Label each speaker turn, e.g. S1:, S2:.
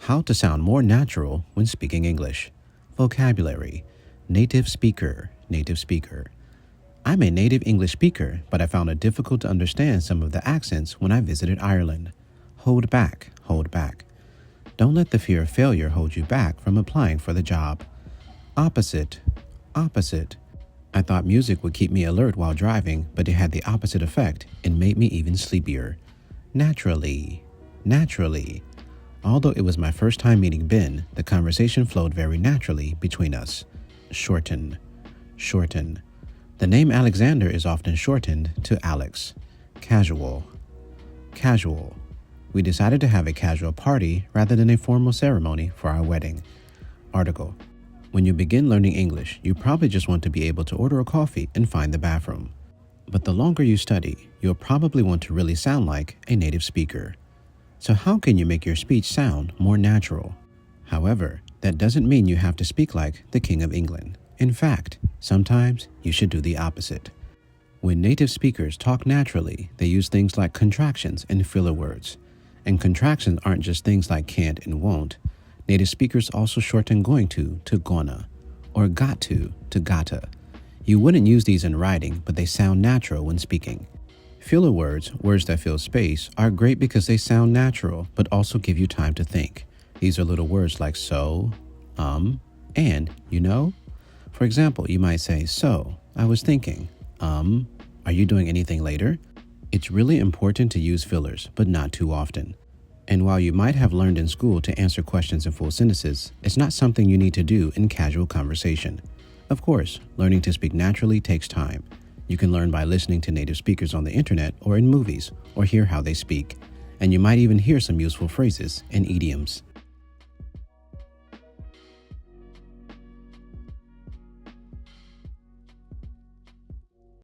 S1: How to sound more natural when speaking English. Vocabulary. Native speaker, native speaker. I'm a native English speaker, but I found it difficult to understand some of the accents when I visited Ireland. Hold back, hold back. Don't let the fear of failure hold you back from applying for the job. Opposite, opposite. I thought music would keep me alert while driving, but it had the opposite effect and made me even sleepier. Naturally, naturally. Although it was my first time meeting Ben, the conversation flowed very naturally between us. Shorten, shorten. The name Alexander is often shortened to Alex. Casual, casual. We decided to have a casual party rather than a formal ceremony for our wedding. Article. When you begin learning English, you probably just want to be able to order a coffee and find the bathroom. But the longer you study, you'll probably want to really sound like a native speaker. So how can you make your speech sound more natural? However, that doesn't mean you have to speak like the King of England. In fact, sometimes you should do the opposite. When native speakers talk naturally, they use things like contractions and filler words. And contractions aren't just things like can't and won't. Native speakers also shorten going to gonna, or got to gotta. You wouldn't use these in writing, but they sound natural when speaking. Filler words, words that fill space, are great because they sound natural, but also give you time to think. These are little words like so, and, you know? For example, you might say, so, I was thinking, are you doing anything later? It's really important to use fillers, but not too often. And while you might have learned in school to answer questions in full sentences, it's not something you need to do in casual conversation. Of course, learning to speak naturally takes time. You can learn by listening to native speakers on the internet or in movies, or hear how they speak. And you might even hear some useful phrases and idioms.